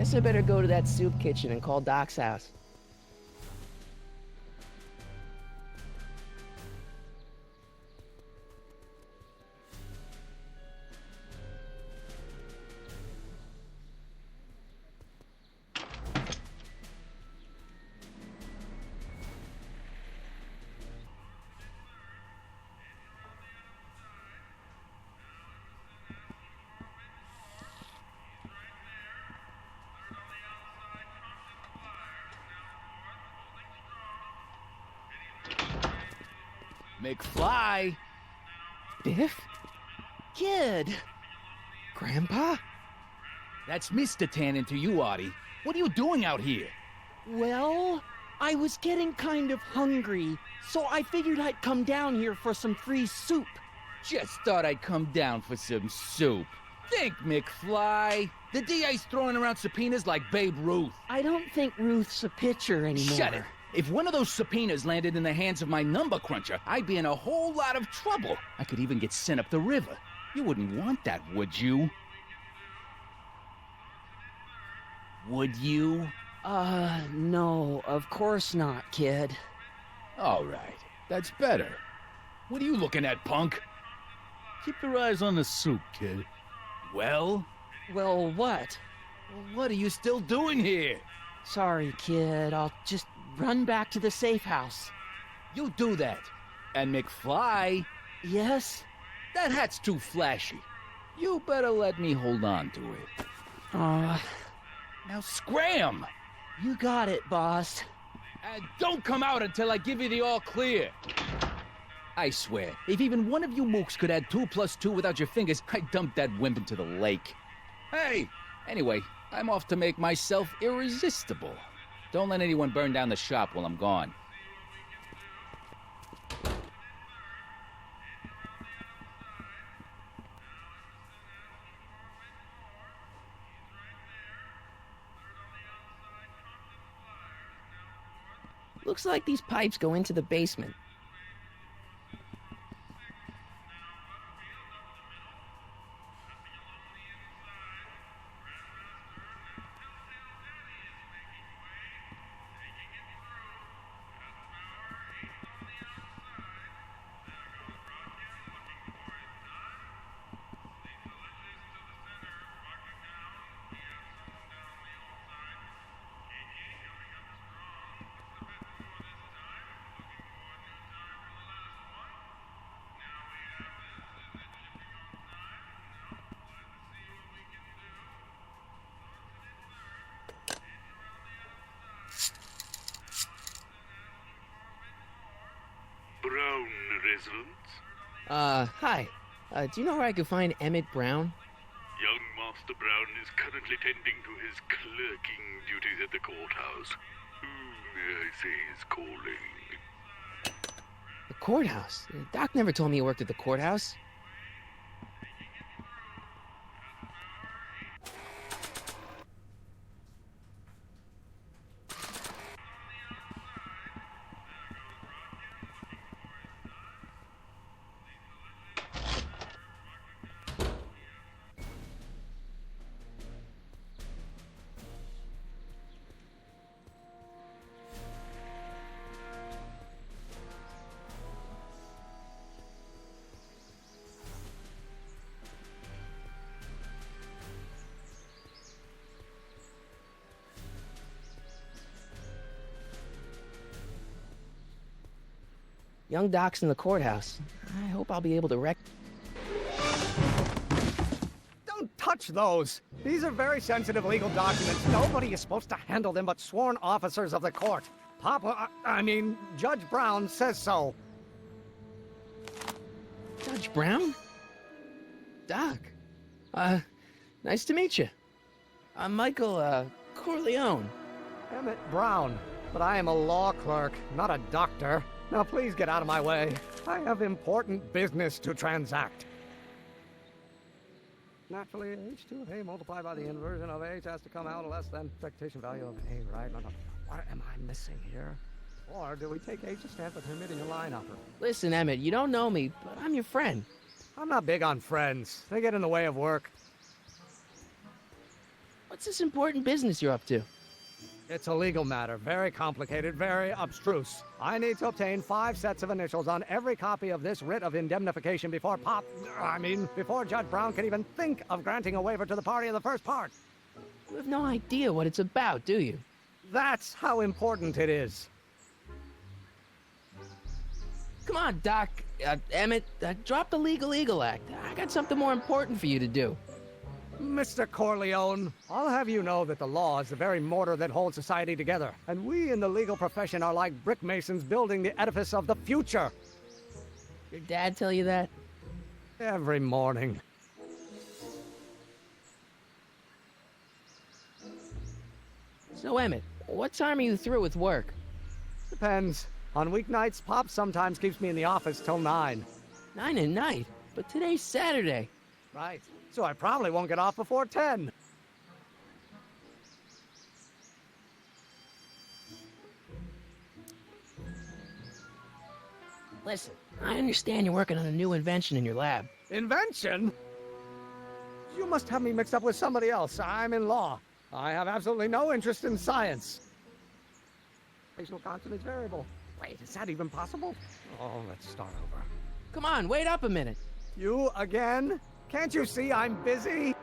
Guess I better go to that soup kitchen and call Doc's house. McFly! Biff? Kid! Grandpa? That's Mr. Tannen to you, Artie. What are you doing out here? Well, I was getting kind of hungry, so I figured I'd come down here for some free soup. Just thought I'd come down for some soup. Think, McFly. The DA's throwing around subpoenas like Babe Ruth. I don't think Ruth's a pitcher anymore. Shut it. If one of those subpoenas landed in the hands of my number cruncher, I'd be in a whole lot of trouble. I could even get sent up the river. You wouldn't want that, would you? Would you? No, of course not, kid. All right, that's better. What are you looking at, punk? Keep your eyes on the soup, kid. Well, Well, what? what are you still doing here? Sorry, kid. I'll just run back to the safe house. You do that. And McFly, Yes? that hat's too flashy. You better let me hold on to it. Now scram! You got it, boss. And don't come out until I give you the all clear. I swear, if even one of you mooks could add 2 + 2 without your fingers, I'd dump that wimp into the lake. Hey! Anyway, I'm off to make myself irresistible. Don't let anyone burn down the shop while I'm gone. Looks like these pipes go into the basement. Brown residence? Hi. Do you know where I could find Emmett Brown? Young Master Brown is currently tending to his clerking duties at the courthouse. Who, may I say, is calling? The courthouse? Doc never told me he worked at the courthouse. Young Doc's in the courthouse. I hope I'll be able to Don't touch those! These are very sensitive legal documents. Nobody is supposed to handle them but sworn officers of the court. Judge Brown says so. Judge Brown? Doc. Nice to meet you. I'm Michael, Corleone. Emmett Brown. But I am a law clerk, not a doctor. Now please get out of my way. I have important business to transact. Naturally, h2 of A multiplied by the inversion of H has to come out less than expectation value of A, right? No. What am I missing here? Or do we take H to stand for permitting a line upper? Listen, Emmett, you don't know me, but I'm your friend. I'm not big on friends. They get in the way of work. What's this important business you're up to? It's a legal matter, very complicated, very abstruse. I need to obtain 5 sets of initials on every copy of this writ of indemnification before before Judge Brown can even think of granting a waiver to the party in the first part. You have no idea what it's about, do you? That's how important it is. Come on, Doc. Emmett, drop the Legal Eagle Act. I got something more important for you to do. Mr. Corleone, I'll have you know that the law is the very mortar that holds society together, and we in the legal profession are like brick masons building the edifice of the future. Your dad tell you that? Every morning. So, Emmett, what time are you through with work? Depends. On weeknights, Pop sometimes keeps me in the office till 9. 9 at night? But today's Saturday. Right. So I probably won't get off before 10. Listen, I understand you're working on a new invention in your lab. Invention? You must have me mixed up with somebody else. I'm in law. I have absolutely no interest in science. Spatial constant is variable. Wait, is that even possible? Oh, let's start over. Come on, wait up a minute. You again? Can't you see I'm busy?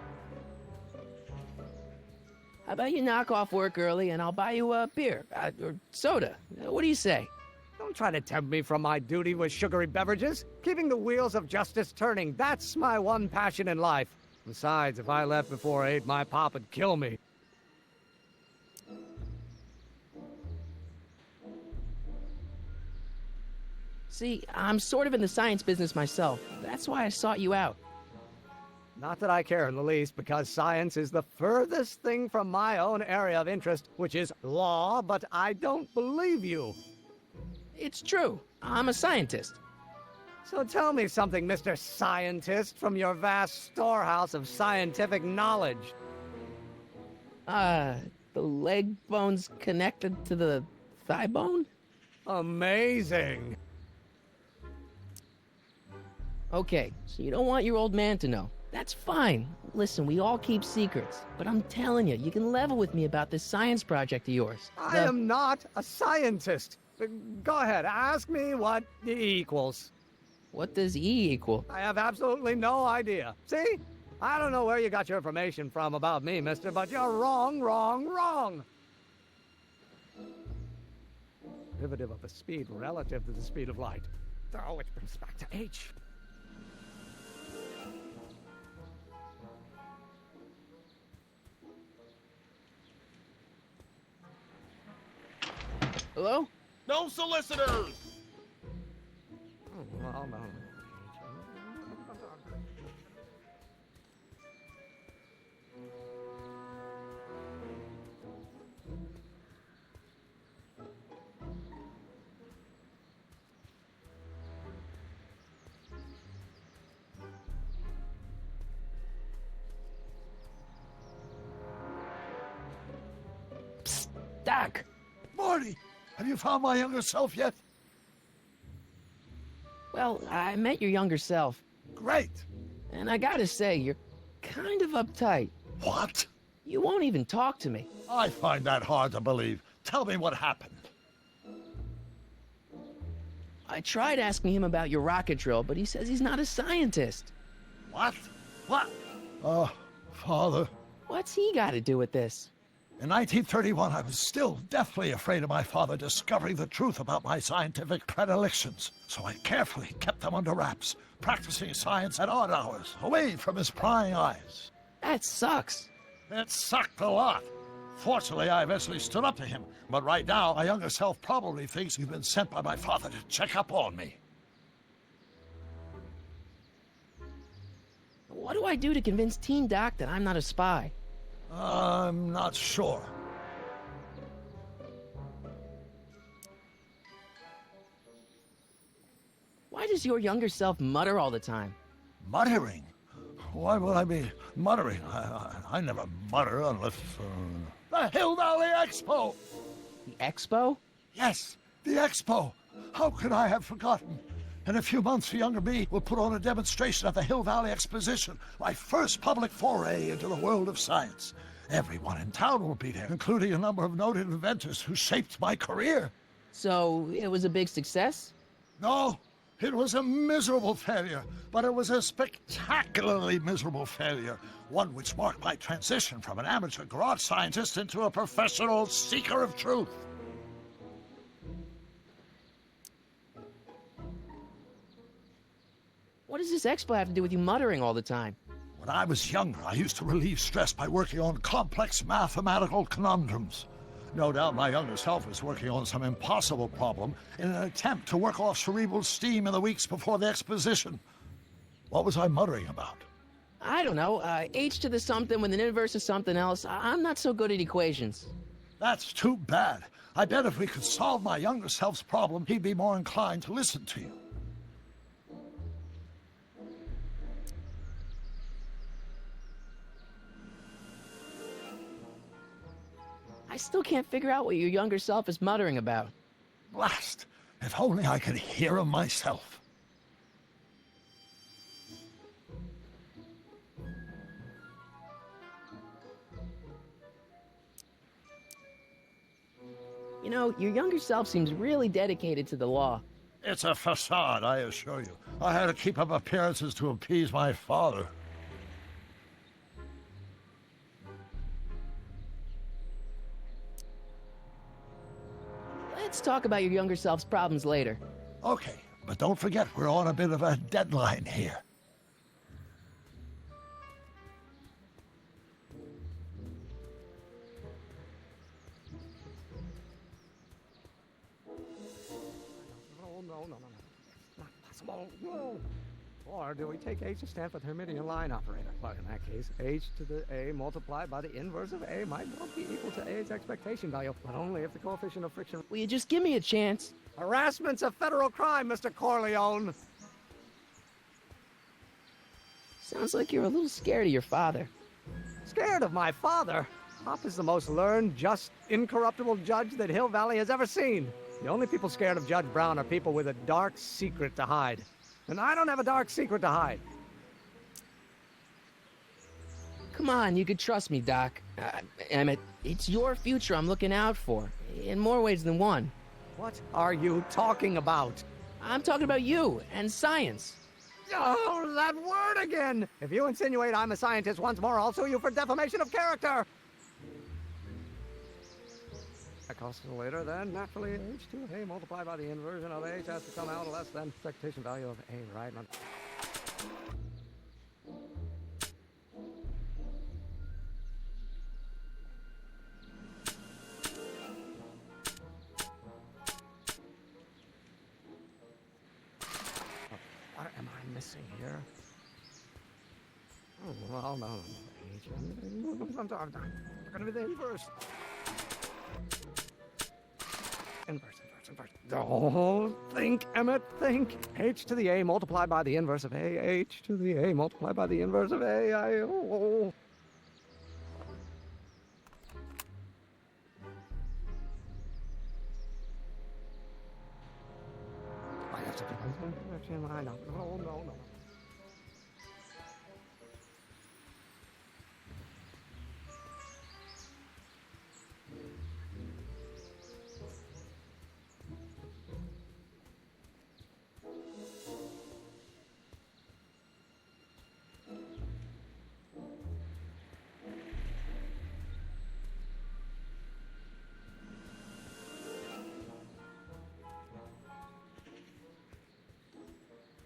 How about you knock off work early and I'll buy you a beer, or soda. What do you say? Don't try to tempt me from my duty with sugary beverages. Keeping the wheels of justice turning, that's my one passion in life. Besides, if I left before 8, my pop would kill me. See, I'm sort of in the science business myself. That's why I sought you out. Not that I care in the least, because science is the furthest thing from my own area of interest, which is law, but I don't believe you. It's true. I'm a scientist. So tell me something, Mr. Scientist, from your vast storehouse of scientific knowledge. The leg bone's connected to the thigh bone? Amazing. Okay, so you don't want your old man to know. That's fine. Listen, we all keep secrets. But I'm telling you, you can level with me about this science project of yours. I am not a scientist. Go ahead, ask me what E equals. What does E equal? I have absolutely no idea. See? I don't know where you got your information from about me, mister, but you're wrong, wrong, wrong. Derivative of the speed relative to the speed of light. Oh, which brings us back to H. Hello? No solicitors! Oh, well, no. Psst, Doc! Marty, have you found my younger self yet? Well, I met your younger self, Great. and I gotta say, you're kind of uptight. What? You won't even talk to me. I find that hard to believe. Tell me what happened. I tried asking him about your rocket drill, but he says he's not a scientist. What? What? Father. What's he got to do with this? In 1931, I was still deathly afraid of my father discovering the truth about my scientific predilections, so I carefully kept them under wraps, practicing science at odd hours, away from his prying eyes. That sucks. It sucked a lot. Fortunately, I eventually stood up to him, but right now, my younger self probably thinks he's been sent by my father to check up on me. What do I do to convince Teen Doc that I'm not a spy? I'm not sure. Why does your younger self mutter all the time? Muttering? Why would I be muttering? I never mutter unless... The Hill Valley Expo! The expo? Yes, the Expo! How could I have forgotten? In a few months, younger me will put on a demonstration at the Hill Valley Exposition, my first public foray into the world of science. Everyone in town will be there, including a number of noted inventors who shaped my career. So, it was a big success? No, it was a miserable failure, but it was a spectacularly miserable failure. One which marked my transition from an amateur garage scientist into a professional seeker of truth. What does this expo have to do with you muttering all the time? When I was younger, I used to relieve stress by working on complex mathematical conundrums. No doubt my younger self was working on some impossible problem in an attempt to work off cerebral steam in the weeks before the exposition. What was I muttering about? I don't know, h to the something with an inverse of something else. I'm not so good at equations. That's too bad. I bet if we could solve my younger self's problem, he'd be more inclined to listen to you. I still can't figure out what your younger self is muttering about. Blast! If only I could hear him myself. You know, your younger self seems really dedicated to the law. It's a facade, I assure you. I had to keep up appearances to appease my father. Let's talk about your younger self's problems later. Okay, but don't forget we're on a bit of a deadline here. No. Not possible. No. Or do we take H to stand for the Hermitian line operator? Well, in that case, H to the A multiplied by the inverse of A might well be equal to A's expectation value, but only if the coefficient of friction... Will you just give me a chance? Harassment's a federal crime, Mr. Corleone. Sounds like you're a little scared of your father. Scared of my father? Pop is the most learned, just, incorruptible judge that Hill Valley has ever seen. The only people scared of Judge Brown are people with a dark secret to hide. And I don't have a dark secret to hide. Come on, you could trust me, Doc. Emmett, it's your future I'm looking out for, in more ways than one. What are you talking about? I'm talking about you and science. Oh, that word again! If you insinuate I'm a scientist once more, I'll sue you for defamation of character! That costs later, then, naturally, H to A multiplied by the inversion of H has to come out less than expectation value of A, right? What am I missing here? Oh, well, no. H, I'm going to be the inverse. Inverse. Oh, think, Emmett, think. H to the A multiplied by the inverse of A. H to the A multiplied by the inverse of A. I have to... No.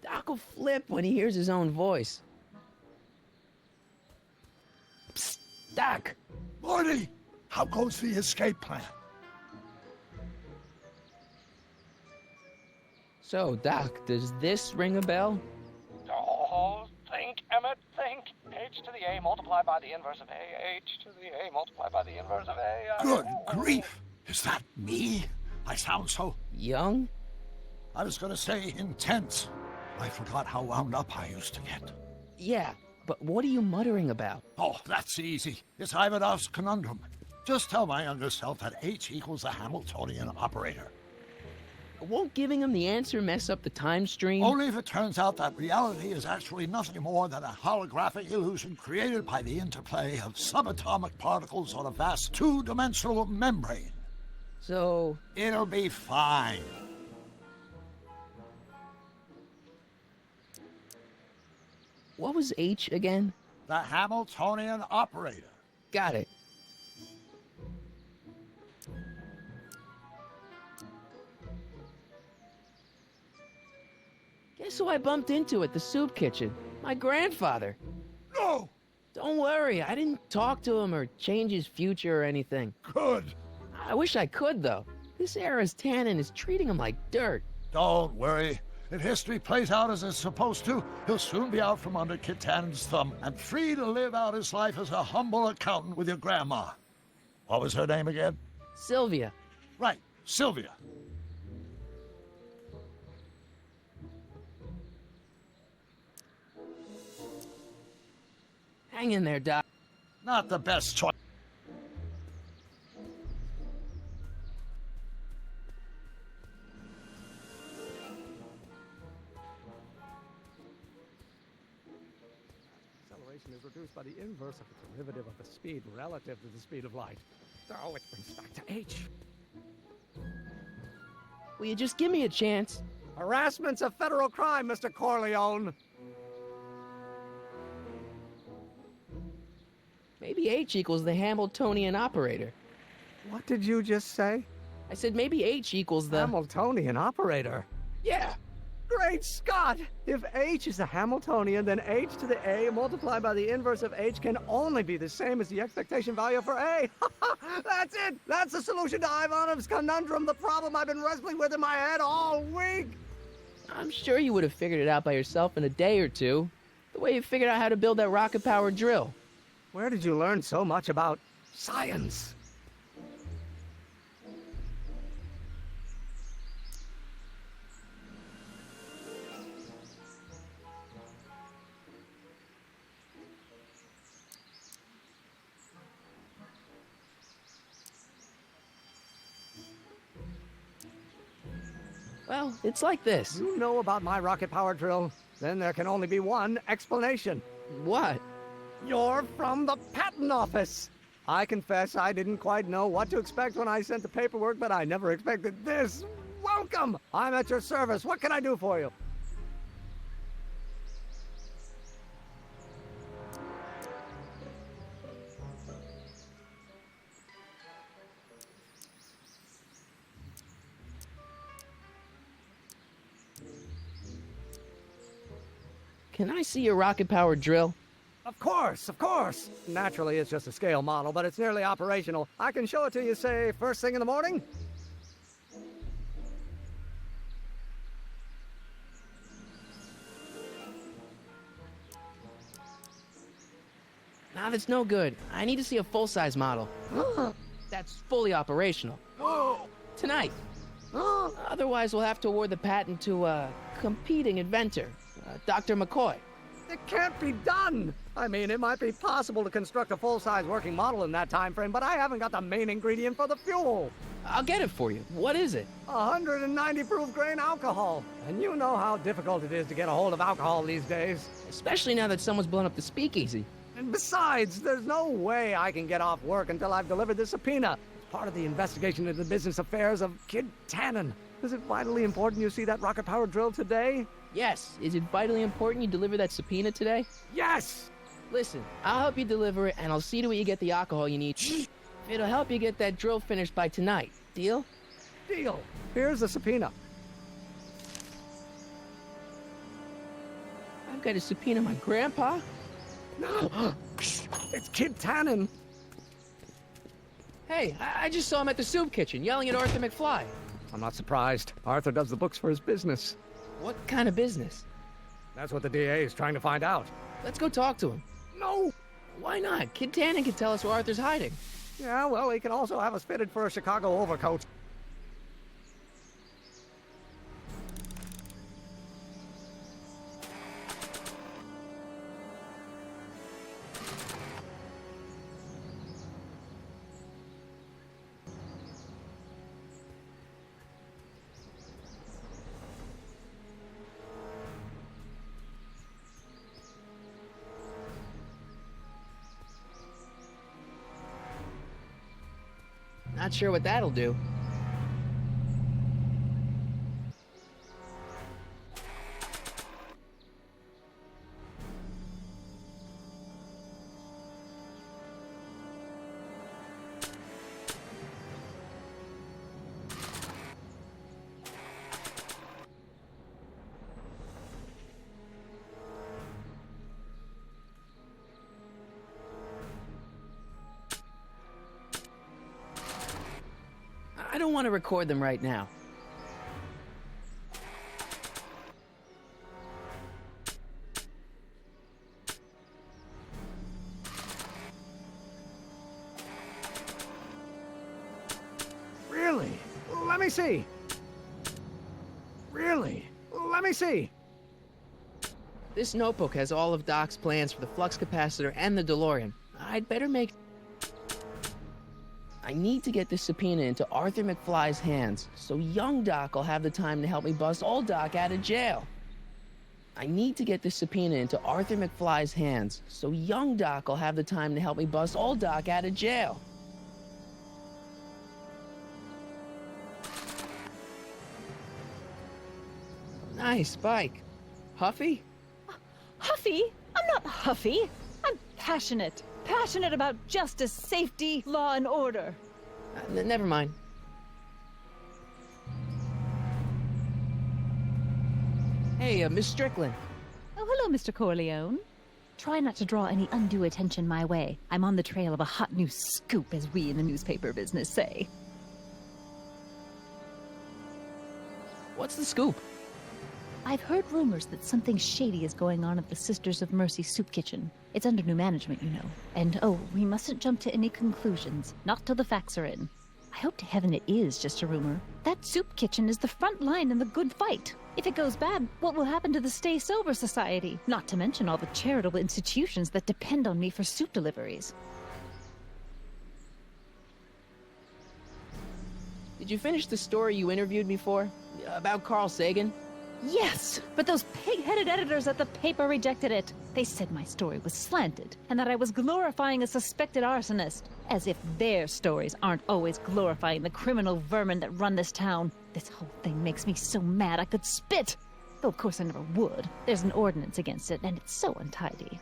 Doc will flip when he hears his own voice. Psst, Doc! Morty, how goes the escape plan? So, Doc, does this ring a bell? Oh, think, Emmett, think. H to the A multiplied by the inverse of A. H to the A multiplied by the inverse of A. Good grief! Is that me? I sound so... Young? I was gonna say intense. I forgot how wound up I used to get. Yeah, but what are you muttering about? Oh, that's easy. It's Ivanov's conundrum. Just tell my younger self that H equals the Hamiltonian operator. Won't giving him the answer mess up the time stream? Only if it turns out that reality is actually nothing more than a holographic illusion created by the interplay of subatomic particles on a vast two-dimensional membrane. So... It'll be fine. What was H again? The Hamiltonian operator. Got it. Guess who I bumped into at the soup kitchen? My grandfather. No! Don't worry, I didn't talk to him or change his future or anything. Good. I wish I could, though. This era's tannin is treating him like dirt. Don't worry. If history plays out as it's supposed to, he'll soon be out from under Kit Tannen's thumb and free to live out his life as a humble accountant with your grandma. What was her name again? Sylvia. Right, Sylvia. Hang in there, Doc. Not the best choice. Acceleration is reduced by the inverse of the derivative of the speed relative to the speed of light. Oh, which brings us back to H. Will you just give me a chance? Harassment's a federal crime, Mr. Corleone. Maybe H equals the Hamiltonian operator. What did you just say? I said maybe H equals the... Hamiltonian operator. Yeah! Great Scott! If H is a Hamiltonian, then H to the A multiplied by the inverse of H can only be the same as the expectation value for A. That's it! That's the solution to Ivanov's conundrum, the problem I've been wrestling with in my head all week! I'm sure you would have figured it out by yourself in a day or two. The way you figured out how to build that rocket-powered drill. Where did you learn so much about science? Well, it's like this. You know about my rocket power drill? Then there can only be one explanation. What? You're from the patent office. I confess I didn't quite know what to expect when I sent the paperwork, but I never expected this. Welcome! I'm at your service. What can I do for you? Can I see your rocket-powered drill? Of course, of course. Naturally, it's just a scale model, but it's nearly operational. I can show it to you, say, first thing in the morning. Nah, that's no good. I need to see a full-size model. That's fully operational. Tonight. Otherwise, we'll have to award the patent to a competing inventor, Dr. McCoy. It can't be done! I mean, it might be possible to construct a full-size working model in that time frame, but I haven't got the main ingredient for the fuel. I'll get it for you. What is it? 190 proof grain alcohol. And you know how difficult it is to get a hold of alcohol these days. Especially now that someone's blown up the speakeasy. And besides, there's no way I can get off work until I've delivered the subpoena. It's part of the investigation into the business affairs of Kid Tannen. Is it vitally important you see that rocket-powered drill today? Yes. Is it vitally important you deliver that subpoena today? Yes! Listen, I'll help you deliver it, and I'll see to it you get the alcohol you need. It'll help you get that drill finished by tonight. Deal? Deal. Here's the subpoena. I've got to subpoena my grandpa? It's Kid Tannen. Hey, I just saw him at the soup kitchen yelling at Arthur McFly. I'm not surprised. Arthur does the books for his business. What kind of business? That's what the DA is trying to find out. Let's go talk to him. No! Why not? Kid Tannen can tell us where Arthur's hiding. Yeah, well, he can also have us fitted for a Chicago overcoat. Not sure what that'll do. I don't want to record them right now. Really? Let me see. Really? Let me see. This notebook has all of Doc's plans for the flux capacitor and the DeLorean. I'd better make... I need to get this subpoena into Arthur McFly's hands, so young Doc will have the time to help me bust old Doc out of jail. I need to get this subpoena into Arthur McFly's hands, so young Doc will have the time to help me bust old Doc out of jail. Nice bike. Huffy? Huffy? I'm not huffy. I'm passionate. Passionate about justice, safety, law, and order. Never mind. Hey, Miss Strickland. Oh, hello, Mr. Corleone. Try not to draw any undue attention my way. I'm on the trail of a hot new scoop, as we in the newspaper business say. What's the scoop? I've heard rumors that something shady is going on at the Sisters of Mercy soup kitchen. It's under new management, you know. And, oh, we mustn't jump to any conclusions. Not till the facts are in. I hope to heaven it is just a rumor. That soup kitchen is the front line in the good fight. If it goes bad, what will happen to the Stay Sober Society? Not to mention all the charitable institutions that depend on me for soup deliveries. Did you finish the story you interviewed me for? About Carl Sagan? Yes, but those pig-headed editors at the paper rejected it. They said my story was slanted, and that I was glorifying a suspected arsonist. As if their stories aren't always glorifying the criminal vermin that run this town. This whole thing makes me so mad I could spit. Though of course I never would. There's an ordinance against it, and it's so untidy.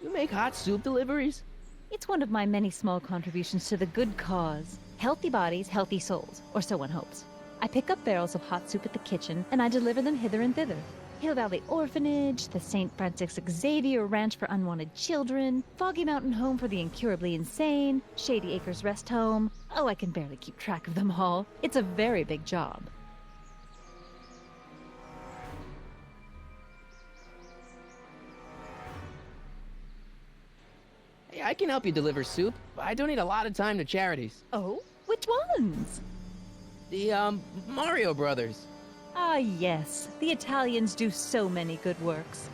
You make hot soup deliveries? It's one of my many small contributions to the good cause. Healthy bodies, healthy souls, or so one hopes. I pick up barrels of hot soup at the kitchen, and I deliver them hither and thither. Hill Valley Orphanage, the St. Francis Xavier Ranch for Unwanted Children, Foggy Mountain Home for the Incurably Insane, Shady Acres Rest Home. Oh, I can barely keep track of them all. It's a very big job. Hey, I can help you deliver soup. I donate a lot of time to charities. Oh? Which ones? The, Mario Brothers. Ah, yes. The Italians do so many good works.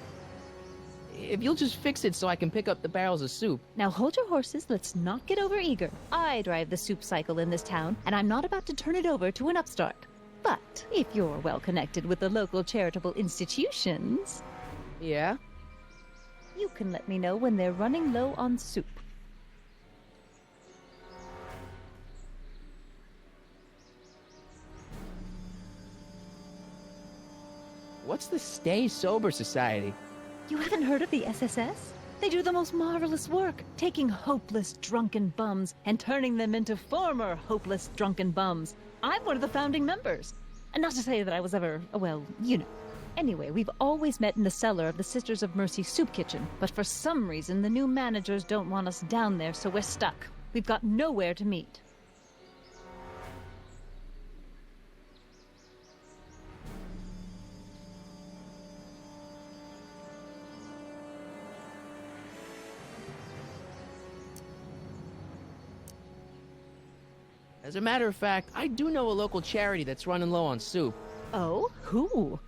If you'll just fix it so I can pick up the barrels of soup. Now hold your horses, let's not get overeager. I drive the soup cycle in this town, and I'm not about to turn it over to an upstart. But if you're well connected with the local charitable institutions... Yeah? You can let me know when they're running low on soup. What's the Stay Sober Society? You haven't heard of the SSS? They do the most marvelous work, taking hopeless drunken bums and turning them into former hopeless drunken bums. I'm one of the founding members. And not to say that I was ever, well, you know. Anyway, we've always met in the cellar of the Sisters of Mercy soup kitchen, but for some reason the new managers don't want us down there, so we're stuck. We've got nowhere to meet. As a matter of fact, I do know a local charity that's running low on soup. Oh? Who?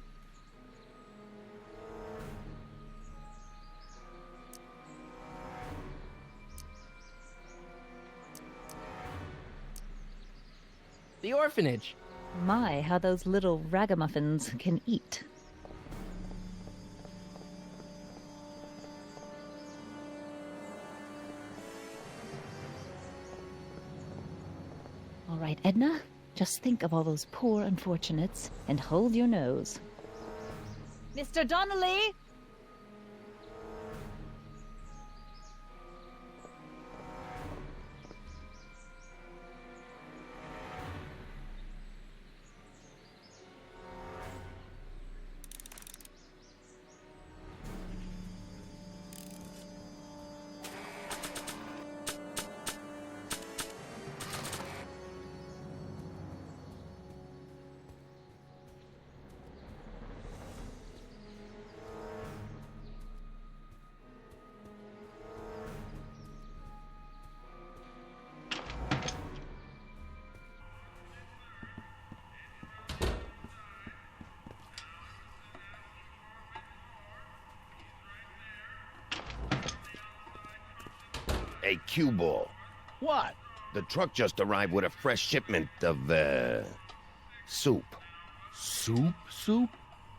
The orphanage. My, how those little ragamuffins can eat. right, Edna. Just think of all those poor unfortunates and hold your nose. Mr. Donnelly? Hey, cue ball. What? The truck just arrived with a fresh shipment of, soup. Soup?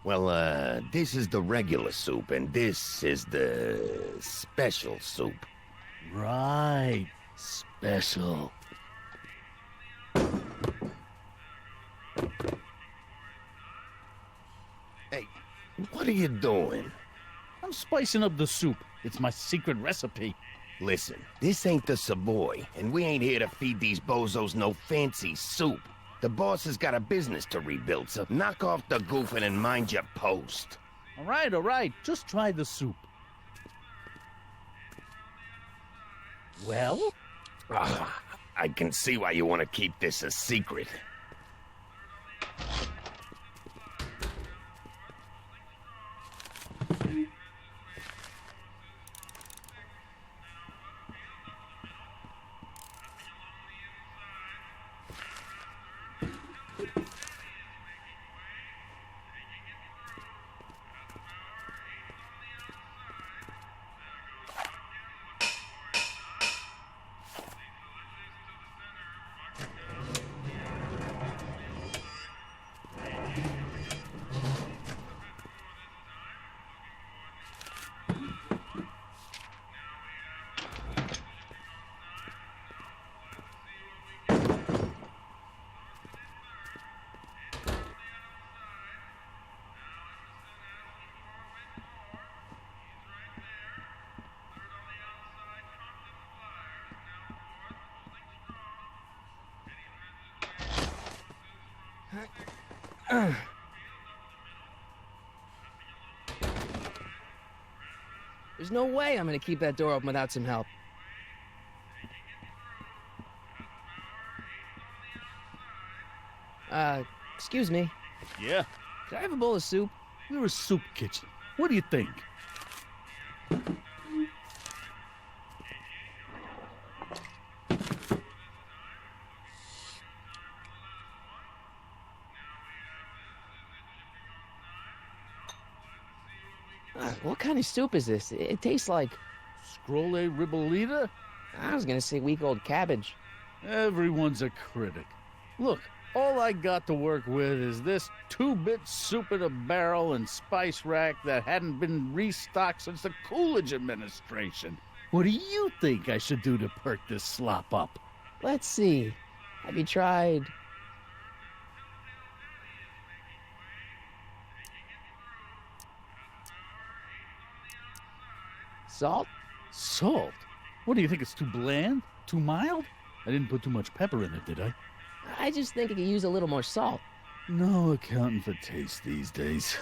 Well, this is the regular soup, and this is the special soup. Right. Special. Hey, what are you doing? I'm spicing up the soup. It's my secret recipe. Listen, this ain't the Savoy, and we ain't here to feed these bozos no fancy soup. The boss has got a business to rebuild, so knock off the goofing and mind your post. All right. Just try the soup. Well? I can see why you want to keep this a secret. There's no way I'm gonna keep that door open without some help. Excuse me. Yeah. Could I have a bowl of soup? We're a soup kitchen. What do you think? What kind of soup is this? It tastes like... Scrolle ribolita? I was gonna say week-old cabbage. Everyone's a critic. Look, all I got to work with is this 2-bit soup in a barrel and spice rack that hadn't been restocked since the Coolidge administration. What do you think I should do to perk this slop up? Let's see. Have you tried... salt? Salt? What do you think, it's too bland? Too mild? I didn't put too much pepper in it, did I? I just think it could use a little more salt. No accounting for taste these days.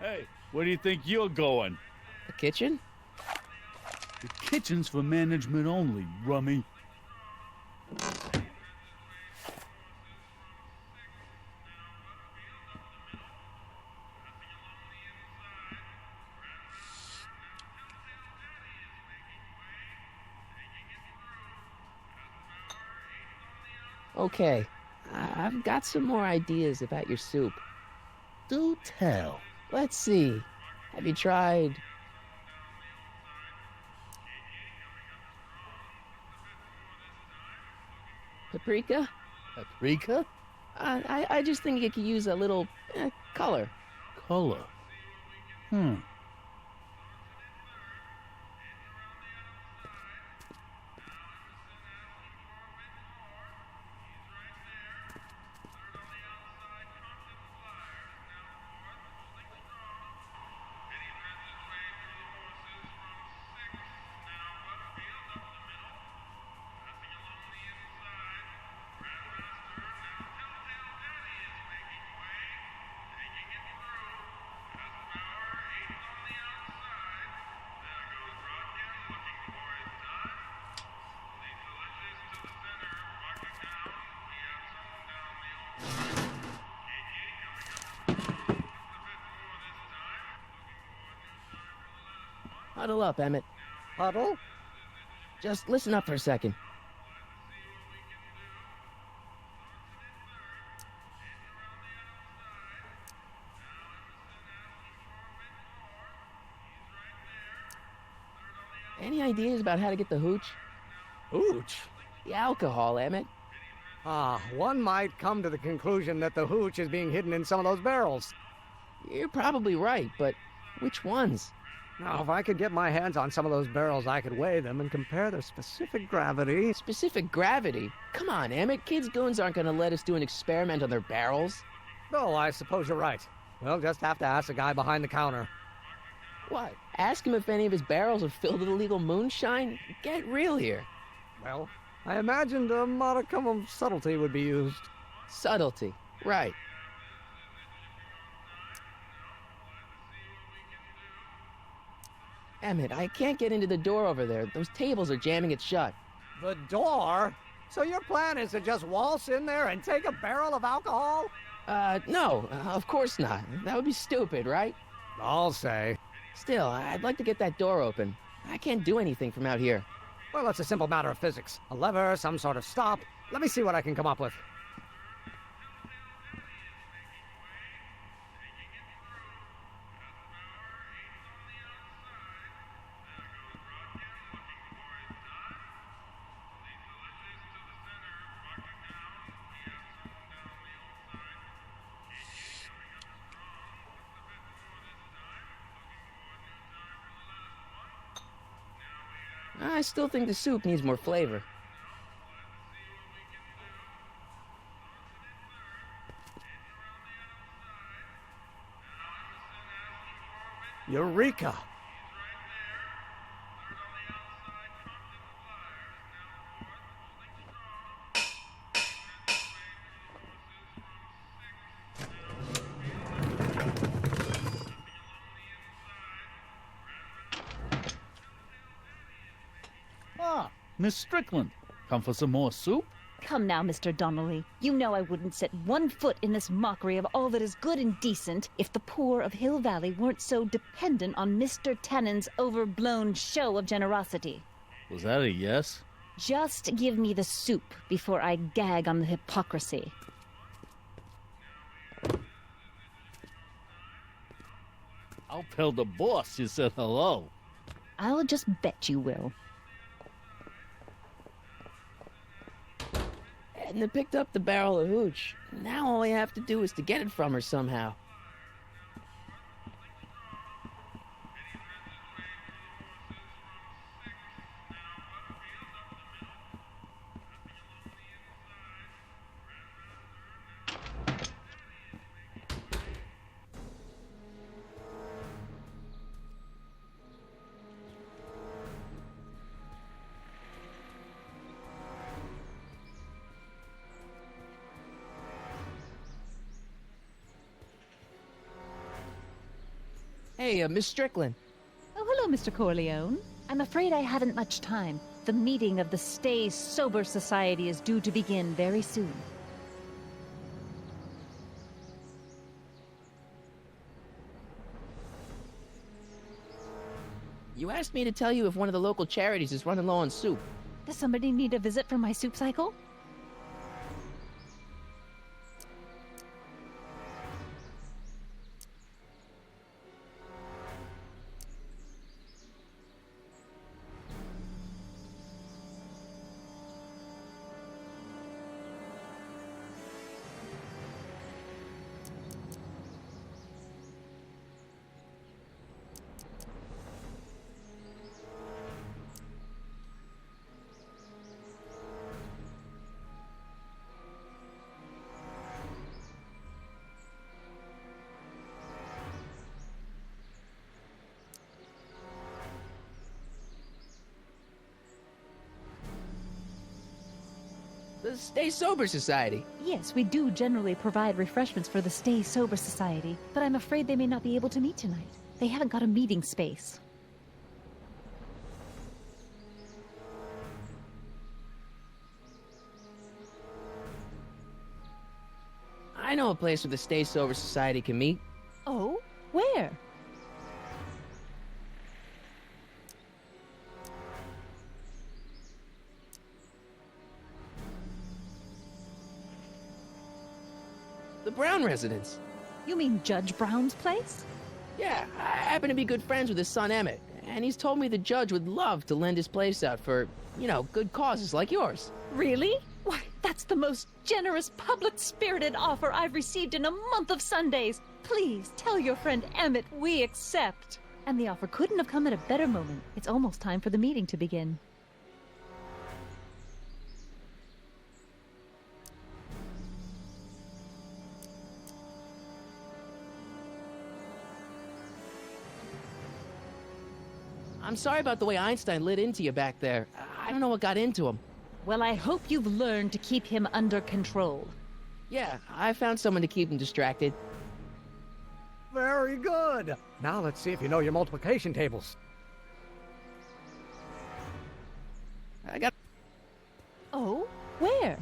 Hey, where do you think you're going? The kitchen? The kitchen's for management only, rummy. Okay, I've got some more ideas about your soup. Do tell. Let's see. Have you tried paprika? Paprika? I just think it could use a little color. Color. Hmm. Huddle up, Emmett. Huddle? Just listen up for a second. Any ideas about how to get the hooch? Hooch? The alcohol, Emmett. One might come to the conclusion that the hooch is being hidden in some of those barrels. You're probably right, but which ones? Now, if I could get my hands on some of those barrels, I could weigh them and compare their specific gravity. Specific gravity? Come on, Emmett. Kids' goons aren't going to let us do an experiment on their barrels. Oh, I suppose you're right. We'll just have to ask the guy behind the counter. What? Ask him if any of his barrels are filled with illegal moonshine? Get real here. Well, I imagined a modicum of subtlety would be used. Subtlety. Right. Emmett, I can't get into the door over there. Those tables are jamming it shut. The door? So your plan is to just waltz in there and take a barrel of alcohol? No, of course not. That would be stupid, right? I'll say. Still, I'd like to get that door open. I can't do anything from out here. Well, it's a simple matter of physics. A lever, some sort of stop. Let me see what I can come up with. I still think the soup needs more flavor. Eureka! Ah, Miss Strickland. Come for some more soup? Come now, Mr. Donnelly. You know I wouldn't set one foot in this mockery of all that is good and decent if the poor of Hill Valley weren't so dependent on Mr. Tannen's overblown show of generosity. Was that a yes? Just give me the soup before I gag on the hypocrisy. I'll tell the boss you said hello. I'll just bet you will. Edna picked up the barrel of hooch. Now all I have to do is to get it from her somehow. Hey, Miss Strickland. Oh, hello, Mr. Corleone. I'm afraid I haven't much time. The meeting of the Stay Sober Society is due to begin very soon. You asked me to tell you if one of the local charities is running low on soup. Does somebody need a visit from my soup cycle? The Stay Sober Society. Yes, we do generally provide refreshments for the Stay Sober Society, but I'm afraid they may not be able to meet tonight. They haven't got a meeting space. I know a place where the Stay Sober Society can meet. Oh? Where? The Brown residence. You mean Judge Brown's place? Yeah, I happen to be good friends with his son Emmett, and he's told me the judge would love to lend his place out for, you know, good causes like yours. Really? Why, that's the most generous, public-spirited offer I've received in a month of Sundays. Please, tell your friend Emmett we accept. And the offer couldn't have come at a better moment. It's almost time for the meeting to begin. I'm sorry about the way Einstein lit into you back there. I don't know what got into him. Well, I hope you've learned to keep him under control. Yeah, I found someone to keep him distracted. Very good. Now let's see if you know your multiplication tables. I got... Oh? Where?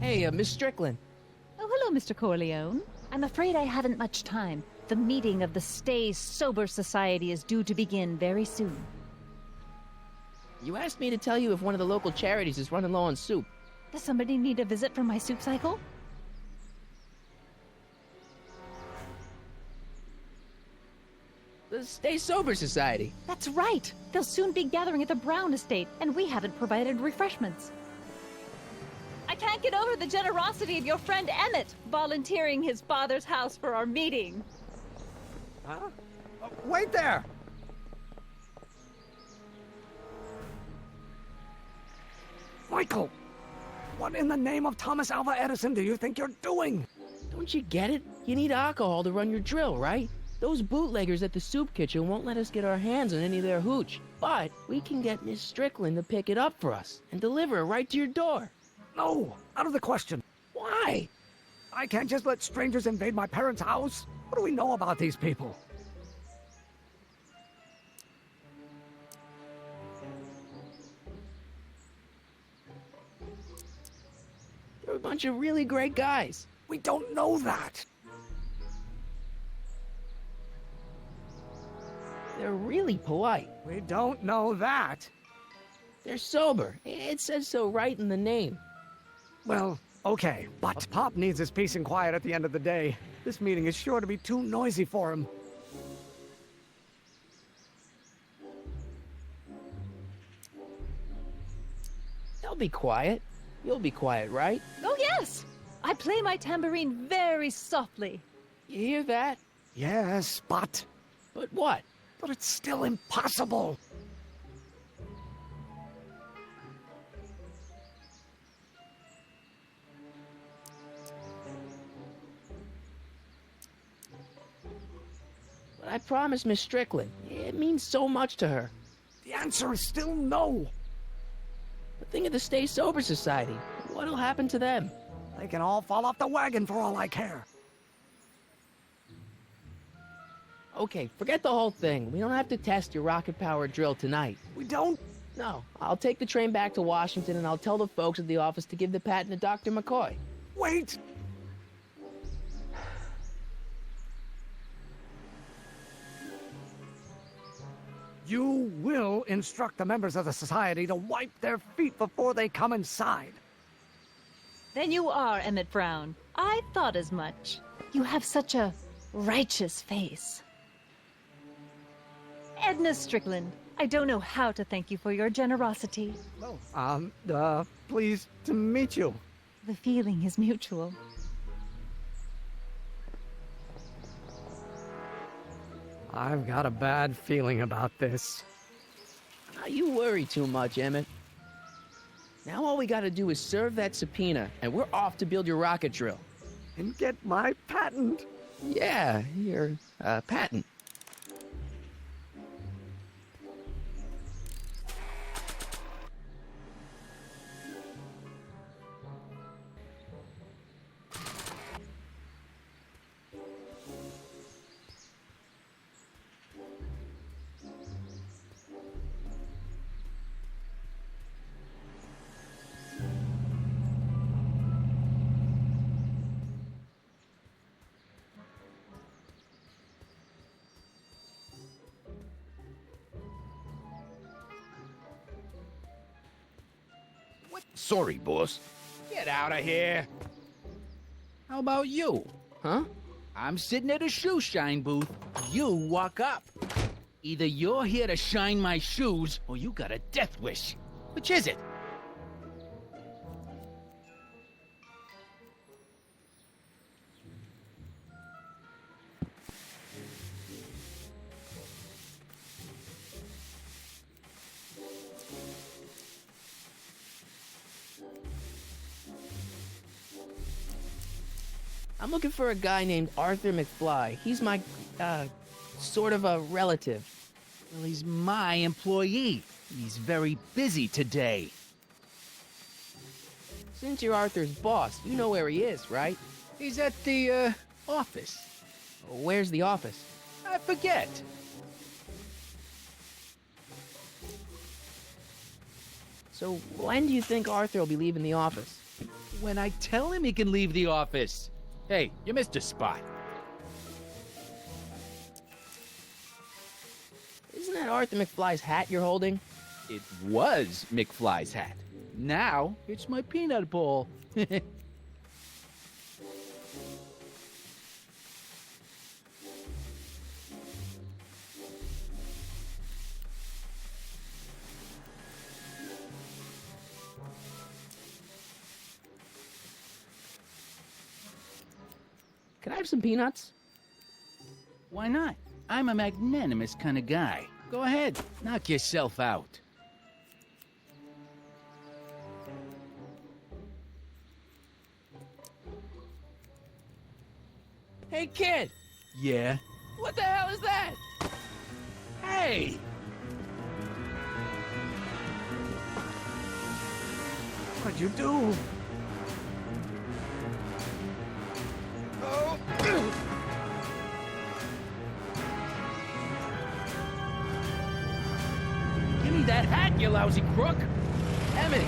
Hey, Miss Strickland. Oh, hello, Mr. Corleone. I'm afraid I haven't much time. The meeting of the Stay Sober Society is due to begin very soon. You asked me to tell you if one of the local charities is running low on soup. Does somebody need a visit from my soup cycle? The Stay Sober Society. That's right. They'll soon be gathering at the Brown estate, and we haven't provided refreshments. I can't get over the generosity of your friend Emmett, volunteering his father's house for our meeting. Huh? Wait there! Michael! What in the name of Thomas Alva Edison do you think you're doing? Don't you get it? You need alcohol to run your drill, right? Those bootleggers at the soup kitchen won't let us get our hands on any of their hooch. But we can get Miss Strickland to pick it up for us and deliver it right to your door. No, out of the question. Why? I can't just let strangers invade my parents' house. What do we know about these people? They're a bunch of really great guys. We don't know that. They're really polite. We don't know that. They're sober. It says so right in the name. Well, okay, but Pop needs his peace and quiet at the end of the day. This meeting is sure to be too noisy for him. They'll be quiet. You'll be quiet, right? Oh, yes! I play my tambourine very softly. You hear that? Yes, but But what? But it's still impossible. But I promised Miss Strickland. It means so much to her. The answer is still no. But think of the Stay Sober Society? What'll happen to them? They can all fall off the wagon for all I care. Okay, forget the whole thing. We don't have to test your rocket-powered drill tonight. We don't? No, I'll take the train back to Washington and I'll tell the folks at the office to give the patent to Dr. McCoy. Wait! You will instruct the members of the society to wipe their feet before they come inside. Then you are Emmett Brown. I thought as much. You have such a righteous face. Edna Strickland, I don't know how to thank you for your generosity. Pleased to meet you. The feeling is mutual. I've got a bad feeling about this. You worry too much, Emmett. Now all we gotta do is serve that subpoena, and we're off to build your rocket drill. And get my patent. Yeah, your, patent. Sorry, boss. Get out of here. How about you? Huh? I'm sitting at a shoe shine booth. You walk up. Either you're here to shine my shoes, or you got a death wish. Which is it? I'm looking for a guy named Arthur McFly. He's my, sort of a relative. Well, he's my employee. He's very busy today. Since you're Arthur's boss, you know where he is, right? He's at the, office. Where's the office? I forget. So when do you think Arthur will be leaving the office? When I tell him he can leave the office. Hey, you missed a spot. Isn't that Arthur McFly's hat you're holding? It was McFly's hat. Now, it's my peanut bowl. Can I have some peanuts? Why not? I'm a magnanimous kind of guy. Go ahead, knock yourself out. Hey, kid! Yeah? What the hell is that? Hey! What'd you do? Give me that hat, you lousy crook! Emmett!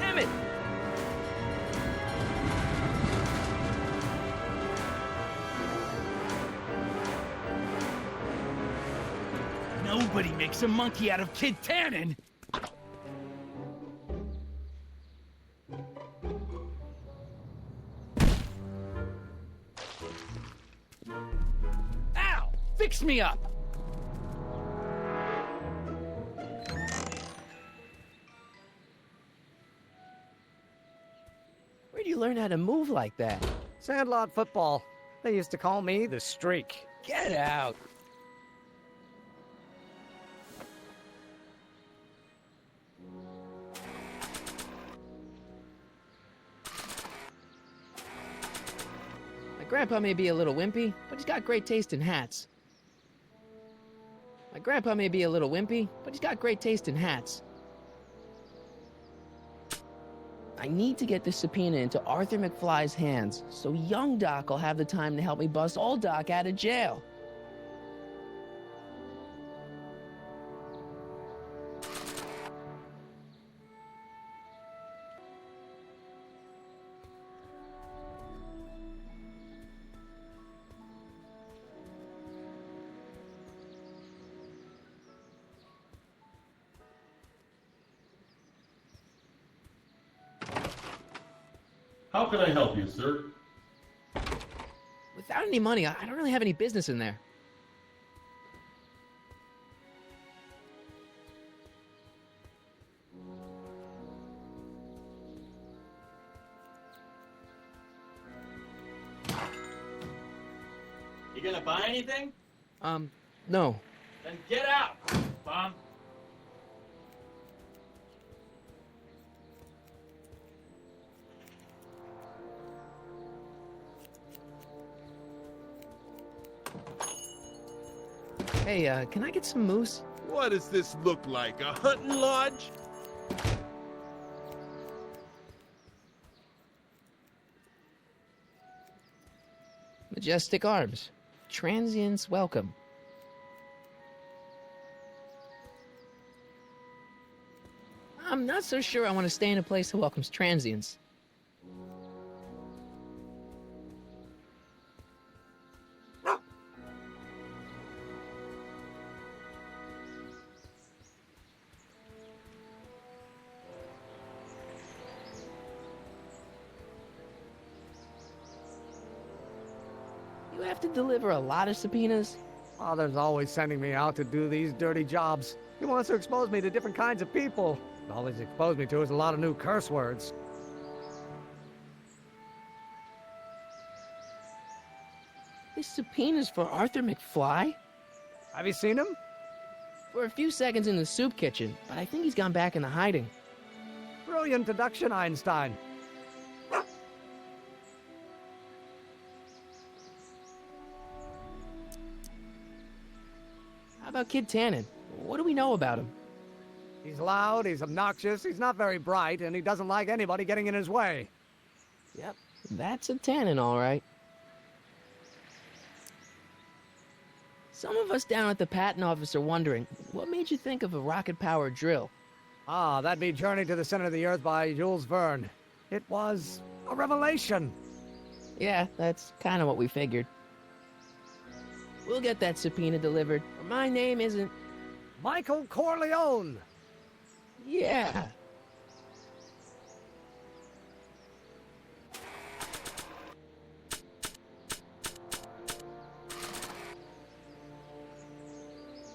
Emmett! Nobody makes a monkey out of Kid Tannen! Ow! Fix me up! Where'd you learn how to move like that? Sandlot football. They used to call me the Streak. Get out! grandpa may be a little wimpy, but he's got great taste in hats. My grandpa may be a little wimpy, but he's got great taste in hats. I need to get this subpoena into Arthur McFly's hands, so young Doc will have the time to help me bust old Doc out of jail. How can I help you, sir? Without any money, I don't really have any business in there. You gonna buy anything? No. Then get out, Tom. Hey, can I get some moose? What does this look like, a hunting lodge? Majestic Arms. Transients welcome. I'm not so sure I want to stay in a place that welcomes transients. You have to deliver a lot of subpoenas? Father's always sending me out to do these dirty jobs. He wants to expose me to different kinds of people. All he's exposed me to is a lot of new curse words. This subpoena's for Arthur McFly? Have you seen him? For a few seconds in the soup kitchen, but I think he's gone back into hiding. Brilliant deduction, Einstein. How about Kid Tannen? What do we know about him? He's loud, he's obnoxious, he's not very bright, and he doesn't like anybody getting in his way. Yep, that's a Tannen, all right. Some of us down at the patent office are wondering, what made you think of a rocket-powered drill? Ah, that'd be Journey to the Center of the Earth by Jules Verne. It was a revelation. Yeah, that's kind of what we figured. We'll get that subpoena delivered, or my name isn't... Michael Corleone! Yeah!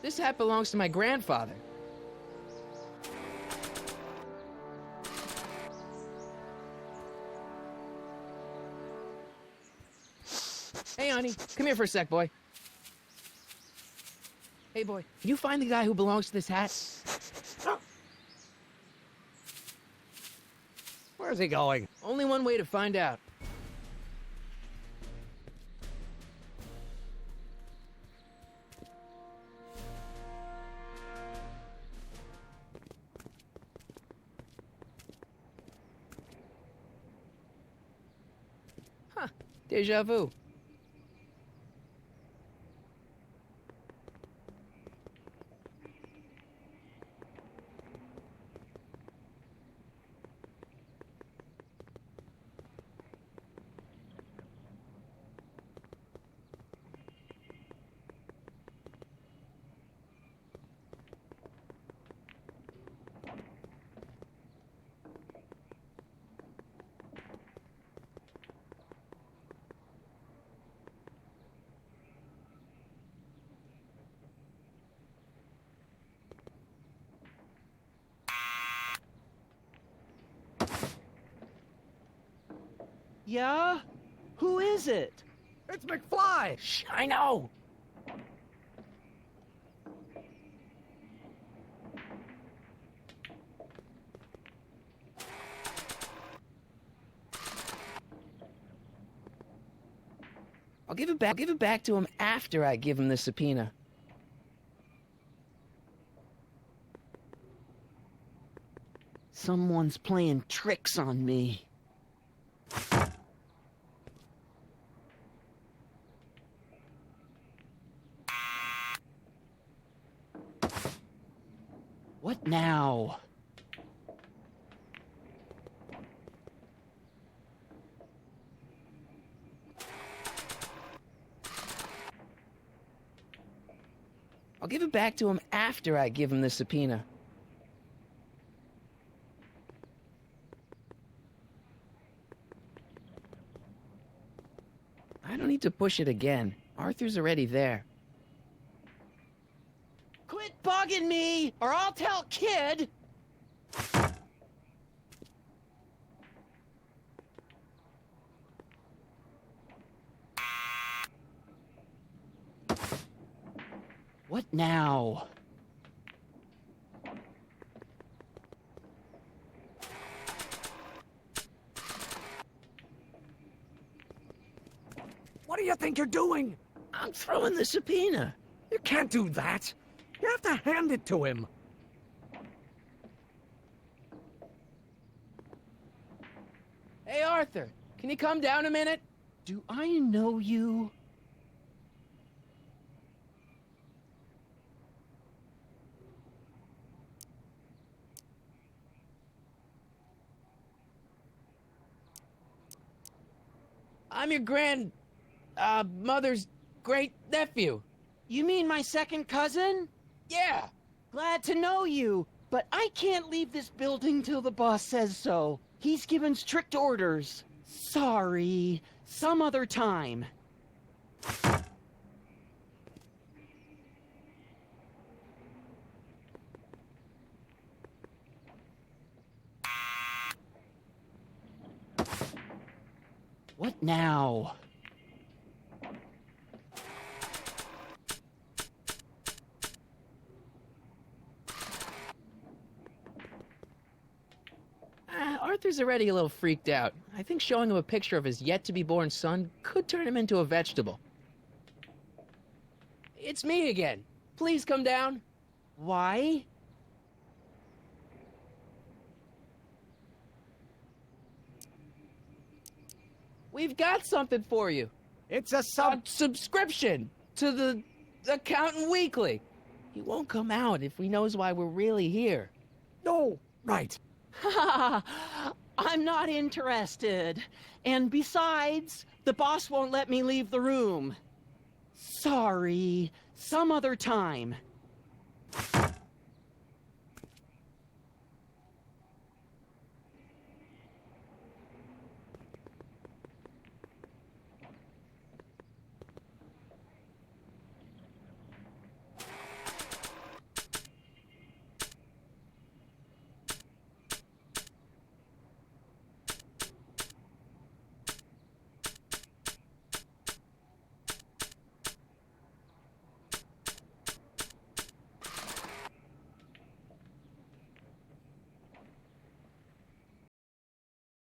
This hat belongs to my grandfather. Hey, honey, come here for a sec, boy. Hey, boy, can you find the guy who belongs to this hat? Where's he going? Only one way to find out. Huh, déjà vu. Yeah? Who is it? It's McFly! Shh, I know! I'll give it back to him after I give him the subpoena. Someone's playing tricks on me. What now? I'll give it back to him after I give him the subpoena. I don't need to push it again. Arthur's already there. Quit bugging me, or I'll tell Kid! What now? What do you think you're doing? I'm throwing the subpoena. You can't do that. You have to hand it to him. Hey, Arthur, can you come down a minute? Do I know you? I'm your mother's great-nephew. You mean my second cousin? Yeah. Glad to know you, but I can't leave this building till the boss says so. He's given strict orders. Sorry. Some other time. What now? Arthur's already a little freaked out. I think showing him a picture of his yet-to-be-born son could turn him into a vegetable. It's me again. Please come down. Why? We've got something for you. It's a subscription to the Accountant Weekly. He won't come out if he knows why we're really here. No, right. I'm not interested. And besides, the boss won't let me leave the room. Sorry. Some other time.